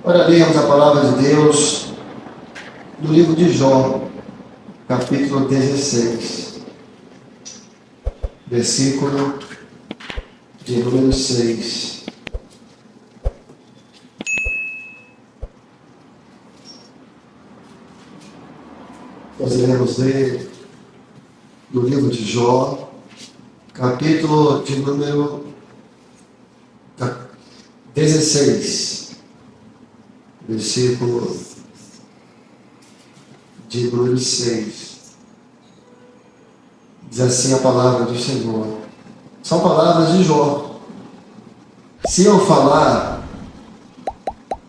Ora, lemos a palavra de Deus do livro de Jó, capítulo 16, versículo de número 6. Nós iremos ler do livro de Jó, capítulo de número 16, versículo de número 6. Diz assim a palavra do Senhor. São palavras de Jó. Se eu falar,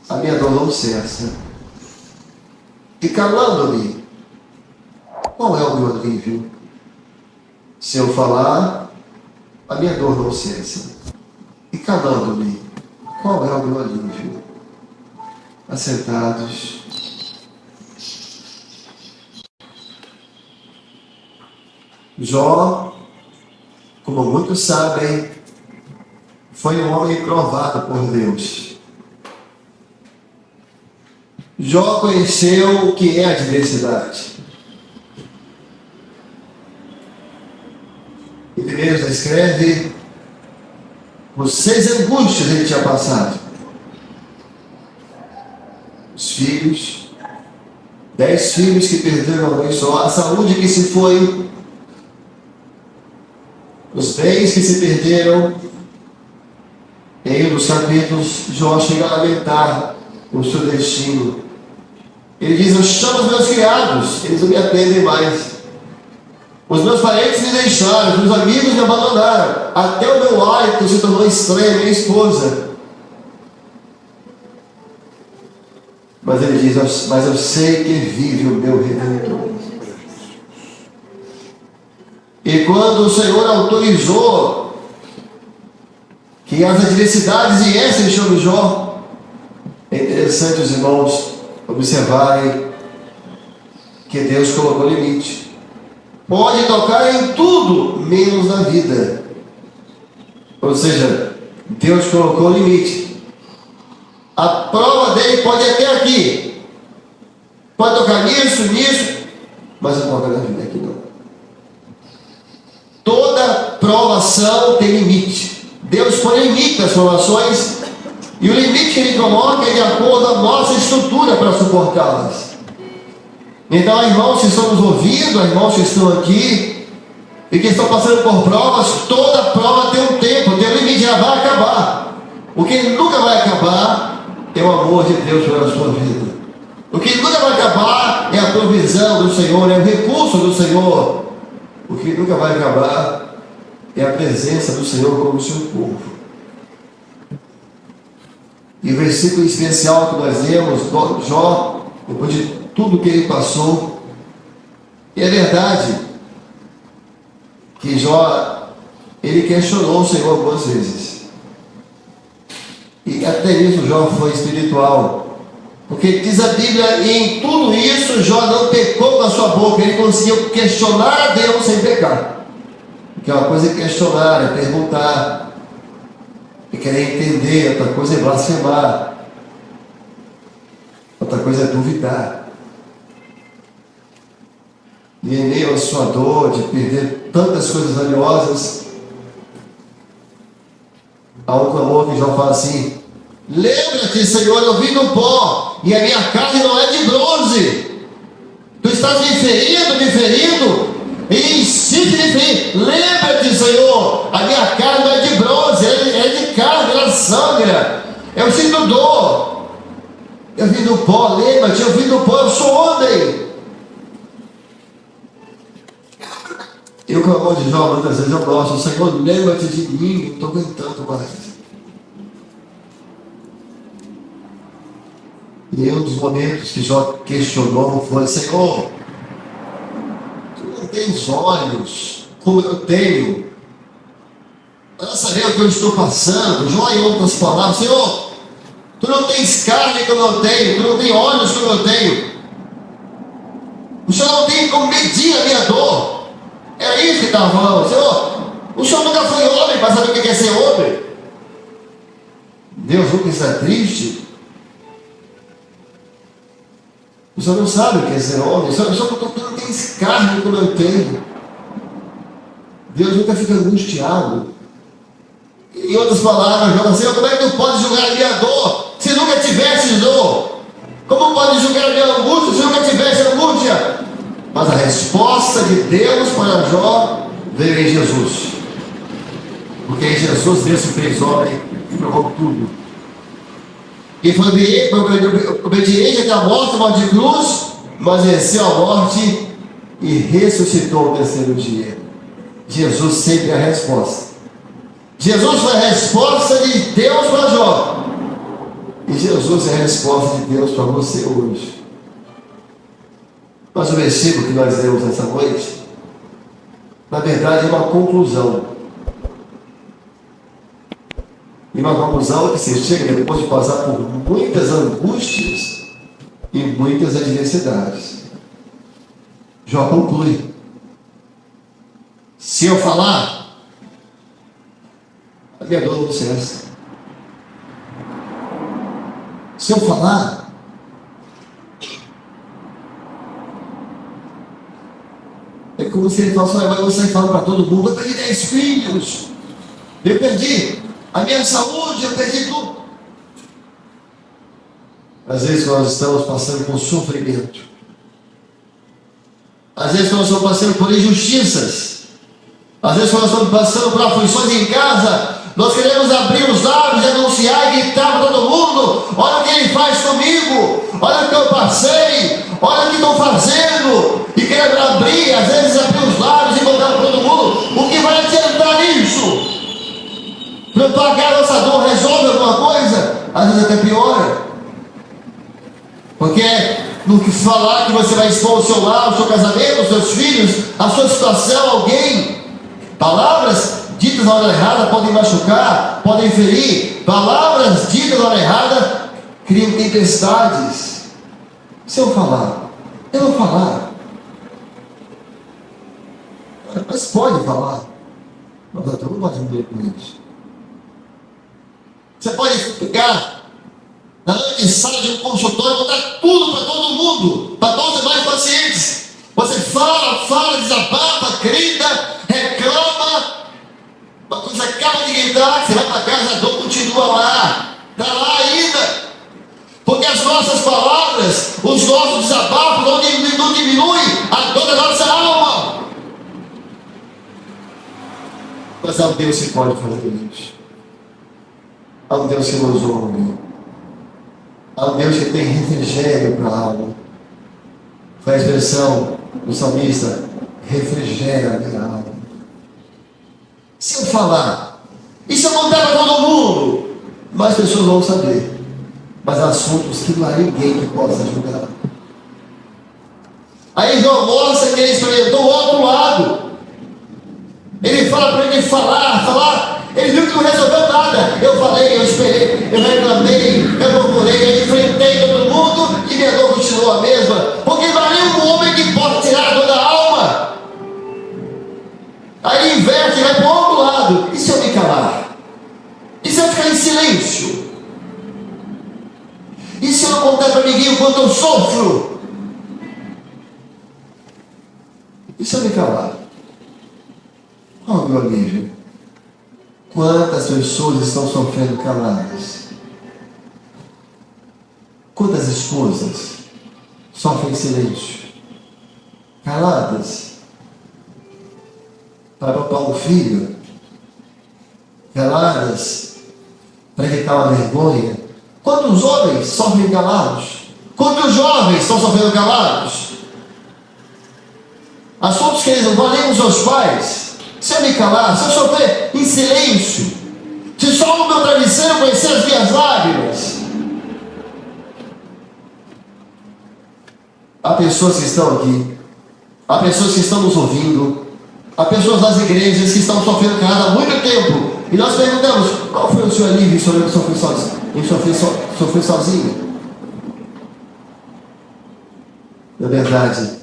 a minha dor não cessa. E calando-me, qual é o meu alívio? Se eu falar, a minha dor não cessa. E calando-me, qual é o meu alívio? Assentados. Jó, como muitos sabem, foi um homem provado por Deus. Jó conheceu o que é adversidade. E Deus escreve os 6 angústias ele tinha passado. Os filhos, 10 filhos que perderam a mãe só, a saúde que se foi, os bens que se perderam. Em um dos capítulos, Jó chega a lamentar o seu destino. Ele diz: eu chamo os meus criados, eles não me atendem mais. Os meus parentes me deixaram, os meus amigos me abandonaram. Até o meu hálito se tornou estranho, minha esposa. Mas ele diz: mas eu sei que vive o meu Redentor. E quando o Senhor autorizou que as adversidades viessem sobre Jó, é interessante os irmãos observarem que Deus colocou limite. Pode tocar em tudo, menos na vida. Ou seja, Deus colocou limite. A prova dele pode ir até aqui. Pode tocar nisso, mas não toca na vida aqui não. Toda provação tem limite. Deus põe limite às provações, e o limite que Ele coloca é de acordo com a nossa estrutura para suportá-las. Então, irmãos que estão nos ouvindo, irmãos que estão aqui e que estão passando por provas, toda prova tem um tempo, tem um limite, já vai acabar. O que nunca vai acabar é o amor de Deus pela sua vida. O que nunca vai acabar é a provisão do Senhor, é o recurso do Senhor. O que nunca vai acabar é a presença do Senhor como seu povo. E o versículo especial que nós lemos, Jó, depois de tudo que ele passou, e é verdade que Jó, ele questionou o Senhor algumas vezes. E até isso Jó foi espiritual. Porque diz a Bíblia, e em tudo isso Jó não pecou com a sua boca, ele conseguiu questionar a Deus sem pecar. Porque uma coisa é questionar, é perguntar, é querer entender, outra coisa é blasfemar, outra coisa é duvidar. E em meio à sua dor de perder tantas coisas valiosas, há um clamor que Jó fala assim: lembra-te, Senhor, eu vim do pó, e a minha carne não é de bronze. Tu estás me ferindo, e insiste em me ferir. Lembra-te, Senhor, a minha carne não é de bronze, é de carne, ela sangra. Eu sinto dor. Eu vim do pó, lembra-te, eu vim do pó, eu sou homem. E o clamor de Jó, muitas vezes eu gosto: Senhor, lembra-te de mim, não estou aguentando mais. E um dos momentos que Jó questionou foi: Senhor, tu não tens olhos como eu tenho para saber o que eu estou passando? Jó, em outras palavras: Senhor, tu não tens carne como eu tenho, tu não tens olhos como eu tenho, o Senhor não tem como medir a minha dor. É isso que estava falando. Senhor, o Senhor nunca foi homem para saber o que é ser homem. Deus nunca está triste. O senhor não sabe o que é ser homem. O senhor não tem carne como eu tenho. Deus nunca fica angustiado. Em outras palavras, João, Senhor, como é que tu pode julgar a minha dor se nunca tivesse dor? Como pode julgar a minha angústia se nunca tivesse angústia? Mas a resposta de Deus para Jó veio em Jesus. Porque em Jesus Deus se fez homem e provou tudo. E foi obediente até a morte de cruz, mas venceu a morte e ressuscitou ao terceiro dia. Jesus sempre é a resposta. Jesus foi a resposta de Deus para Jó. E Jesus é a resposta de Deus para você hoje. Mas o versículo que nós lemos nessa noite, na verdade, é uma conclusão. E uma conclusão que se chega depois de passar por muitas angústias e muitas adversidades. Jó conclui: se eu falar, a minha dor não cessa. Se eu falar, é como se ele falasse: eu vou sair falando para todo mundo, eu perdi 10 filhos, eu perdi a minha saúde, eu perdi tudo. Às vezes nós estamos passando por sofrimento. Às vezes nós estamos passando por injustiças. Às vezes nós estamos passando por aflições em casa. Nós queremos abrir os lábios, denunciar e gritar para todo mundo: olha o que ele faz comigo, olha o que eu passei, olha o que estão fazendo. E queremos abrir, às vezes abrir os lábios e contar para todo mundo. O que vai adiantar isso? Para pagar a nossa dor resolve alguma coisa? Às vezes até piora. Porque no que falar que você vai expor o seu lar, o seu casamento, os seus filhos, a sua situação, alguém, palavras ditas na hora errada podem machucar, podem ferir. Palavras ditas na hora errada criam tempestades. Se eu falar, eu vou falar. Mas pode falar. Mas eu não pode mudar com isso. Você pode ficar na antessala de um consultório e contar tudo para todo mundo, para todos os demais pacientes. Você fala, desabafa, grita, reclama. Mas quando você acaba de gritar, você vai para casa, a dor continua lá. Está lá ainda. Porque as nossas palavras, os nossos desabafos não diminuem a dor da nossa alma. Mas há um Deus que pode fazer isso. Há um Deus que nos ouve. Há um Deus que tem refrigério para a alma. Foi a expressão do salmista: refrigera a minha alma. Se eu falar, e se eu contar para todo mundo, mais pessoas vão saber. Mas há assuntos que não há ninguém que possa julgar. Aí João mostra que ele experimentou o outro lado. Ele fala para ele falar. Ele viu que não resolveu nada. Eu falei, eu esperei, eu reclamei, eu procurei, eu enfrentei todo mundo e minha dor continuou a mesma. Porque não há nenhum homem que possa tirar a dor da alma. Aí ele inverte e vai para o outro lado. E se eu me calar? E se eu ficar em silêncio? E se eu não contar para ninguém o quanto eu sofro? E se eu me calar? Oh, meu amigo, quantas pessoas estão sofrendo caladas? Quantas esposas sofrem em silêncio? Caladas? Para poupar um filho? Caladas? Para evitar uma vergonha? Quantos homens sofrem calados? Quantos jovens estão sofrendo calados? Assuntos que eles não vão nem com seus pais. Se eu me calar, se eu sofrer em silêncio, se só no meu travesseiro conhecer as minhas lágrimas. Há pessoas que estão aqui, há pessoas que estão nos ouvindo, há pessoas das igrejas que estão sofrendo calado há muito tempo. E nós perguntamos: qual foi o seu alívio em sofrer sozinho? Na verdade,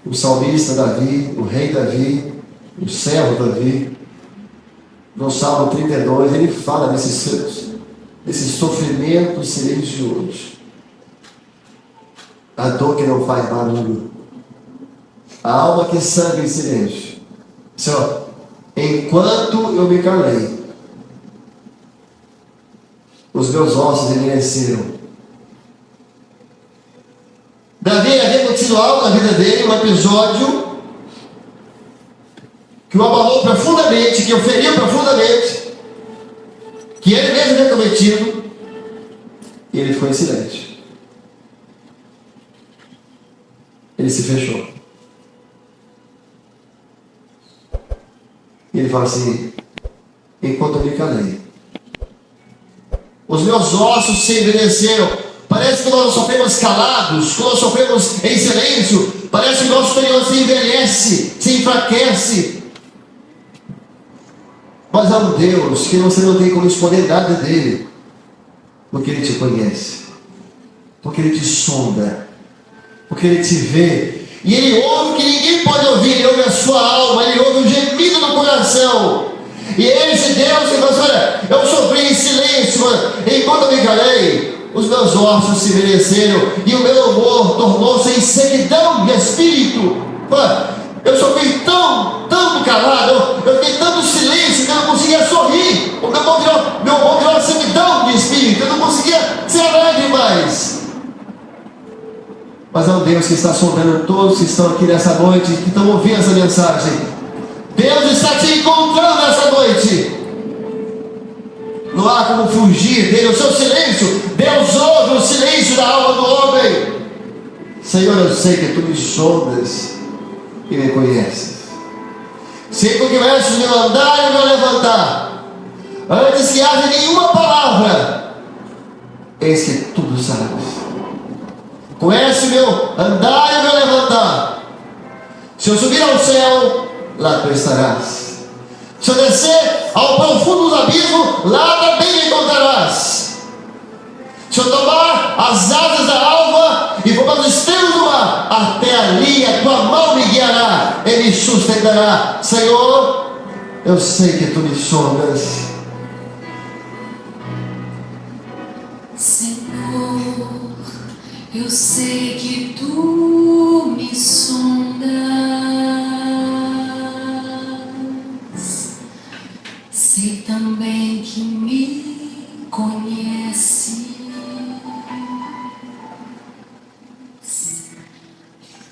o salmista Davi, o rei Davi, o servo Davi, no Salmo 32, ele fala desse sofrimento silencioso. A dor que não faz barulho. A alma que sangra em silêncio. Senhor, enquanto eu me calei, os meus ossos envelheceram. Davi havia acontecido algo na vida dele, um episódio que o abalou profundamente, que o feriu profundamente, que ele mesmo havia cometido, e ele ficou em silêncio. Ele se fechou. E ele fala assim: enquanto eu me calei, os meus ossos se envelheceram. Parece que nós sofremos calados, que nós sofremos em silêncio. Parece que o nosso interior se envelhece, se enfraquece. Mas há um Deus que você não tem como esconder nada dele, porque ele te conhece, porque ele te sonda, porque ele te vê, e ele ouve o que ninguém pode ouvir. Ele ouve a sua alma, ele ouve o gemido do coração. E esse Deus que fala assim: olha, eu sofri em silêncio, enquanto eu me calei, os meus ossos se envelheceram e o meu humor tornou-se em sequidão de espírito. Eu sofri tão calado, eu fiquei tanto silêncio que eu não conseguia sorrir. O meu humor virou sequidão de espírito, eu não conseguia ser alegre mais. Mas é um Deus que está sondando todos que estão aqui nessa noite, que estão ouvindo essa mensagem. Deus está te encontrando nessa noite. Não há como fugir dele. O seu silêncio, Deus ouve o silêncio da alma do homem. Senhor, eu sei que tu me sondas e me conheces. Sei que tu conheces o meu andar e o meu levantar. Antes que haja nenhuma palavra, eis que tudo sabes. Conhece o meu andar e o meu levantar. Se eu subir ao céu, lá tu estarás. Se eu descer ao profundo do abismo, lá também me encontrarás. Se eu tomar as asas da alva e for para os extremos do mar, até ali a tua mão me guiará e me sustentará. Senhor, eu sei que tu me sondas. Senhor, eu sei que tu me sondas. Sei também que me conheces.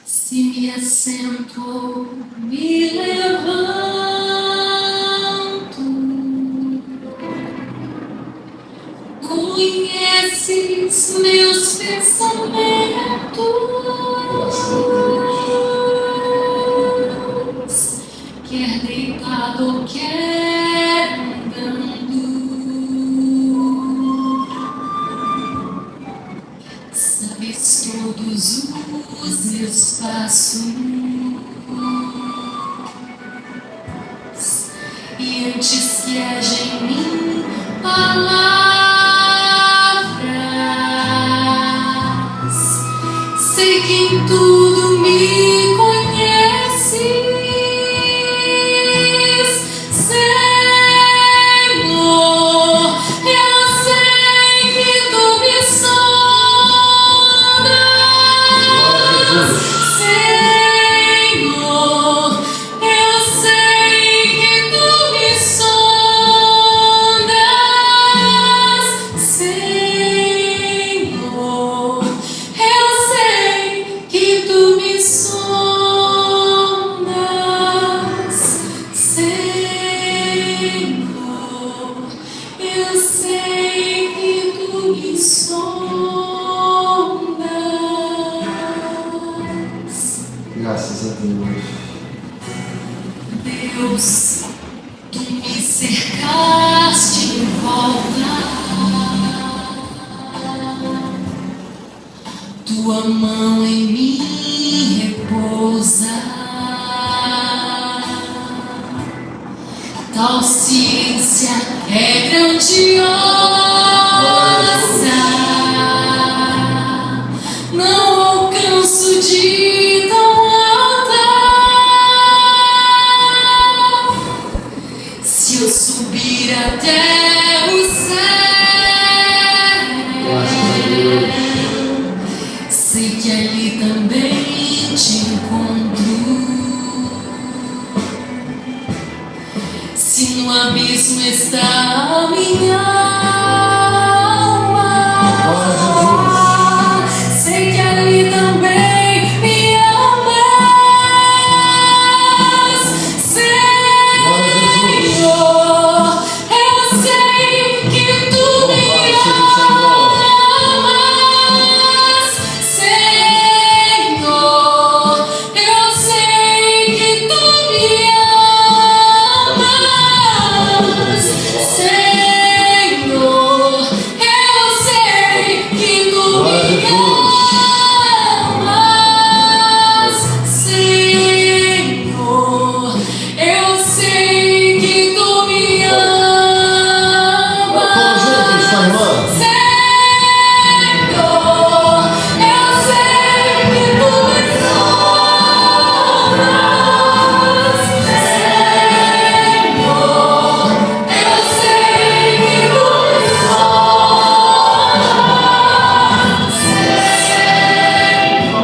Se me assento, me levanto. Conheces meus pensamentos, quer deitado, quer andando. Sabes todos os meus passos, e antes que haja em mim palavras, sei que em tudo me conheces, Senhor. Eu sei que tu me sondas, Senhor. Eu sei que tu me sondas, Senhor. Eu sei que tu me sondas, Senhor. Eu sei que tu me sondas. Graças a Deus. Deus, tu me cercaste em volta, tua mão em mim repousa, tal ciência é grandiosa, não alcanço de tão alta. Se eu subir até o céu, sei que ali mesmo está a minha alma. Sei que ali também me amas, Senhor. Eu sei que tu me amas, Senhor. Eu sei que tu me amas, Senhor. Eu sei que tu me amas, Senhor. Eu sei que tu me Vamos juntos, amas, tá, irmã? Senhor. Eu sei que tu me amas, Senhor. Eu sei que tu me amas, Senhor.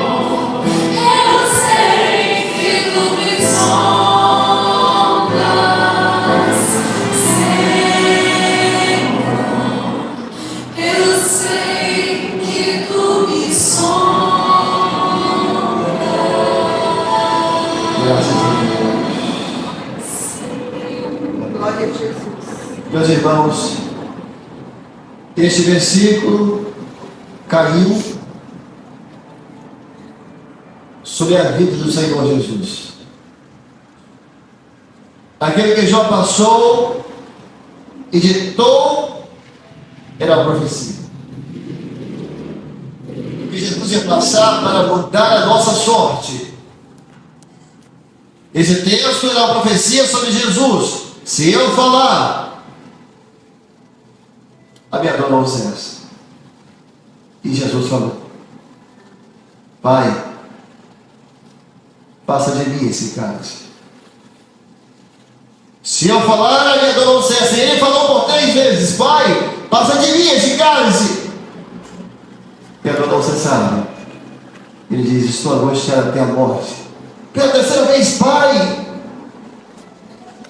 Eu sei que tu me sondas, Senhor. Eu sei que tu me sondas. Graças a Glória a Jesus. Deus. Meus irmãos, este versículo caiu sobre a vida do Senhor Jesus. Aquele que já passou e ditou era a profecia. Que Jesus ia passar para mudar a nossa sorte. Esse texto era uma profecia sobre Jesus. Se eu falar, a minha dor não cessa. E Jesus falou: Pai, passa de mim esse cálice. Se eu falar, a minha dor não cessa. E ele falou por 3 vezes: Pai, passa de mim esse cálice. E a dor não cessava. Ele diz: estou angustiado até a morte. Pela 3ª vez: Pai.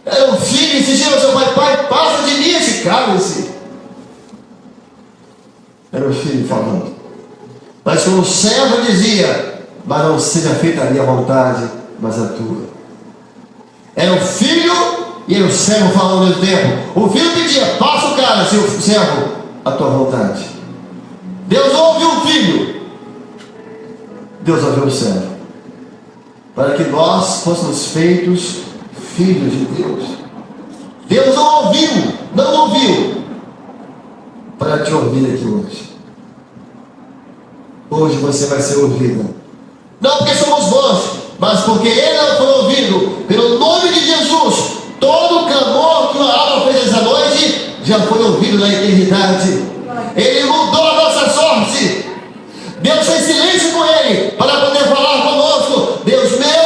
Era um filho insistindo ao seu pai: Pai, passa de mim esse cálice. Era o filho falando. Mas quando o servo dizia: mas não seja feita a minha vontade, mas a tua. Era o filho e era o servo falando ao mesmo tempo. O filho pedia: passa o cálice, o servo: a tua vontade. Deus não ouviu o filho, Deus ouviu o servo, para que nós fôssemos feitos filhos de Deus. Deus não ouviu para te ouvir aqui hoje. Hoje você vai ser ouvido, não porque somos bons, mas porque Ele não foi ouvido. Pelo nome de Jesus, todo o clamor que a alma fez essa noite já foi ouvido na eternidade. Ele mudou a nossa sorte. Deus fez silêncio com Ele para poder falar conosco: Deus meu,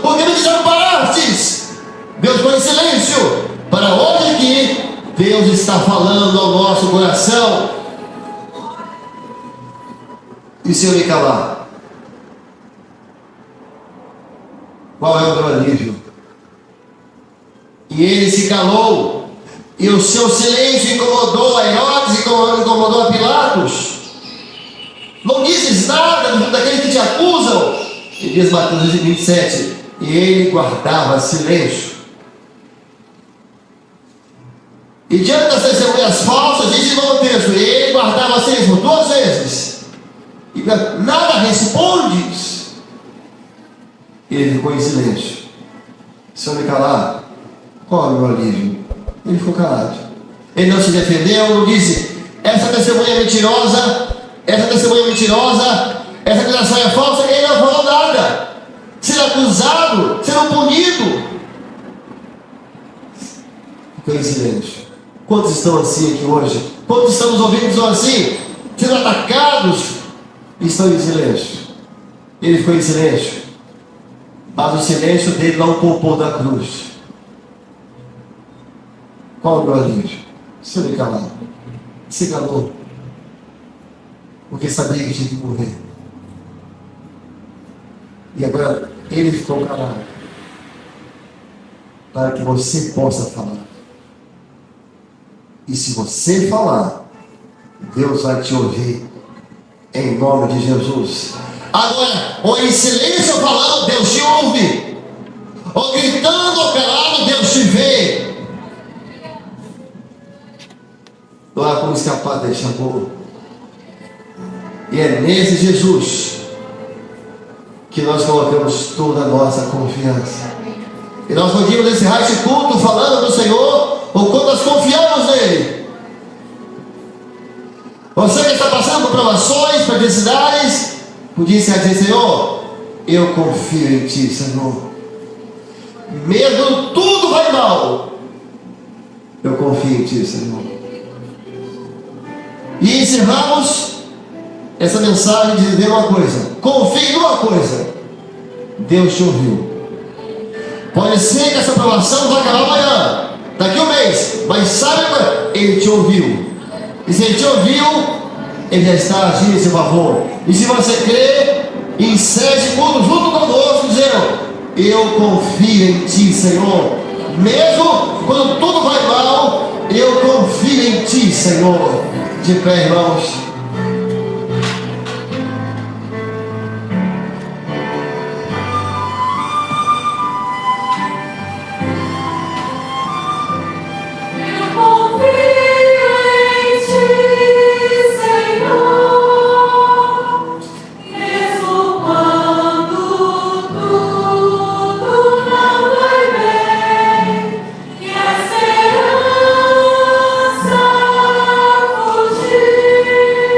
por que me desamparastes? Deus foi em silêncio para hoje aqui. Deus está falando ao nosso coração. E se eu me calar, qual é o meu alívio? E ele se calou, e o seu silêncio incomodou a Herodes, incomodou a Pilatos. Não dizes nada daqueles que te acusam. E diz Mateus 27, e ele guardava silêncio. E diante das testemunhas falsas, diz de novo o texto, e ele guardava silêncio 2 vezes. E nada respondes. E ele ficou em silêncio. Se eu me calar, qual é o meu alívio? Ele ficou calado. Ele não se defendeu, não disse: essa testemunha é mentirosa, essa acusação é falsa. Ele não falou nada. Sendo acusado, sendo punido, ficou em silêncio. Quantos estão assim aqui hoje? Quantos estamos ouvindo que estão assim, sendo atacados, e estão em silêncio? Ele ficou em silêncio, mas o silêncio dele não o poupou da cruz. Qual o meu alívio? Se eu me calar, se calou, porque sabia que tinha que morrer. E agora ele ficou calado, para que você possa falar. E se você falar, Deus vai te ouvir, em nome de Jesus. Agora, ou em silêncio falando, Deus te ouve. Ou gritando ou calado, Deus te vê. Não há como escapar deste amor. E é nesse Jesus que nós colocamos toda a nossa confiança. E nós podíamos encerrar este culto falando do Senhor, o quanto nós confiamos nele. Você que está passando por provações, por adversidades, podia dizer: Senhor, eu confio em Ti, Senhor. Mesmo tudo vai mal, eu confio em Ti, Senhor. E encerramos essa mensagem dizendo uma coisa: confie numa coisa, Deus te ouviu. Pode ser que essa provação vai acabar amanhã, daqui a um mês, mas sabe agora? Ele te ouviu. E se Ele te ouviu, Ele já está agindo em seu favor. E se você crê, encerre esse culto junto conosco, dizendo: eu confio em Ti, Senhor. Mesmo quando tudo vai mal, eu confio em Ti, Senhor. De pé, irmãos. Fugir.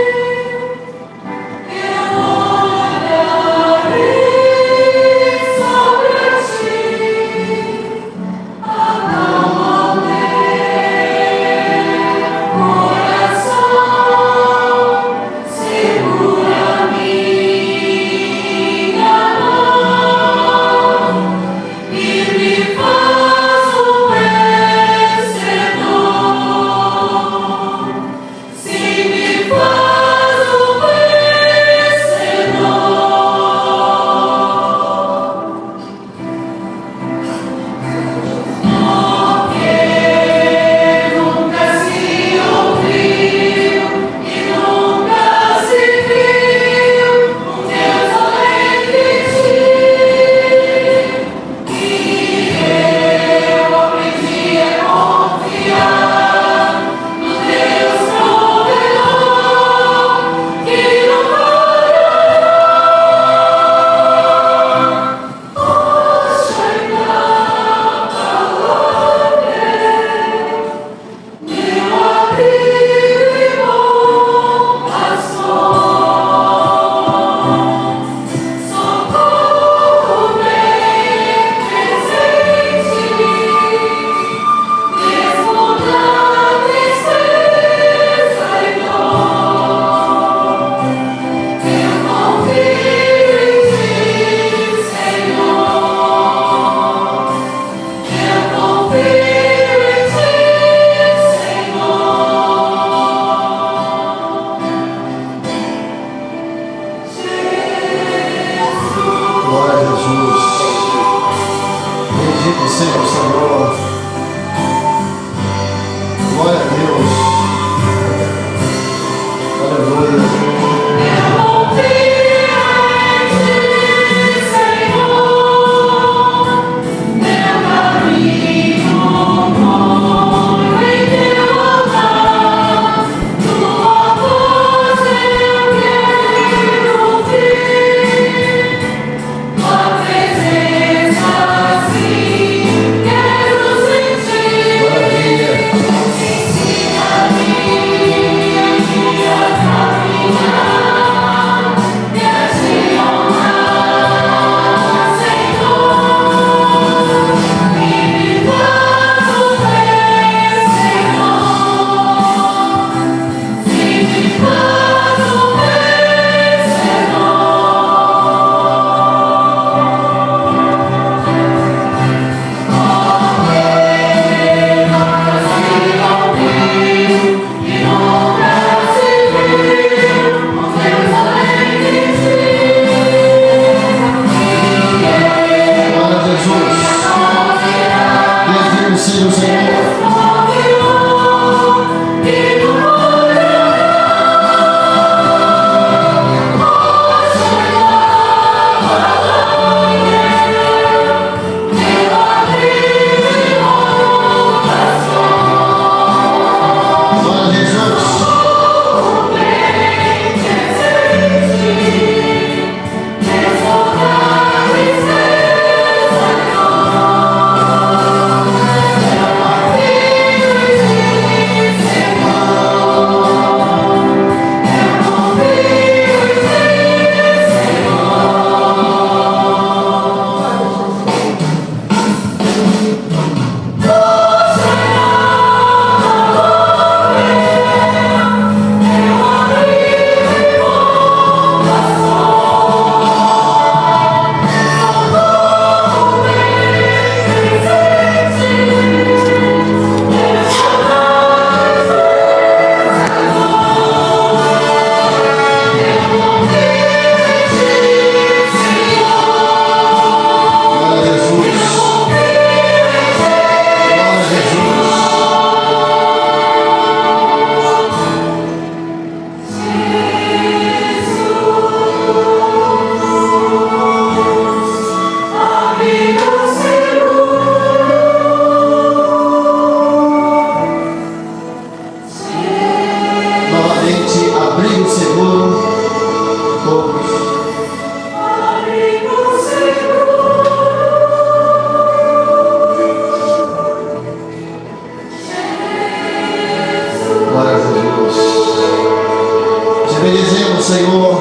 o Senhor,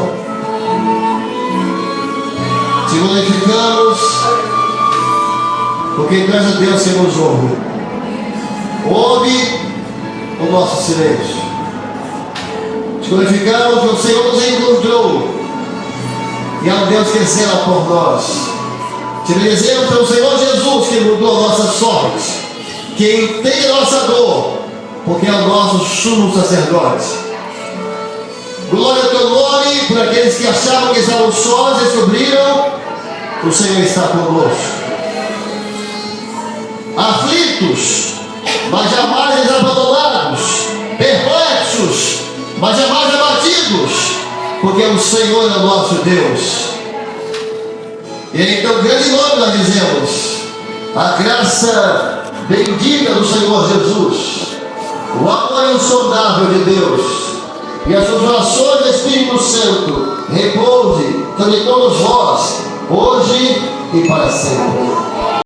te glorificamos, porque tu és a Deus que nos ouve. Ouve o nosso silêncio. Te glorificamos que o Senhor nos encontrou e é um Deus que zela por nós. Te bendizemos pelo Senhor Jesus que mudou a nossa sorte, que entende a nossa dor, porque é o nosso sumo sacerdote. Glória ao teu nome por aqueles que achavam que estavam sós, descobriram que o Senhor está conosco. Aflitos, mas jamais desabandonados, perplexos, mas jamais abatidos, porque o Senhor é o nosso Deus. E em teu grande nome nós dizemos: a graça bendita do Senhor Jesus, o amor insondável de Deus e as consolações do Espírito Santo repouse sobre todos vós, hoje e para sempre.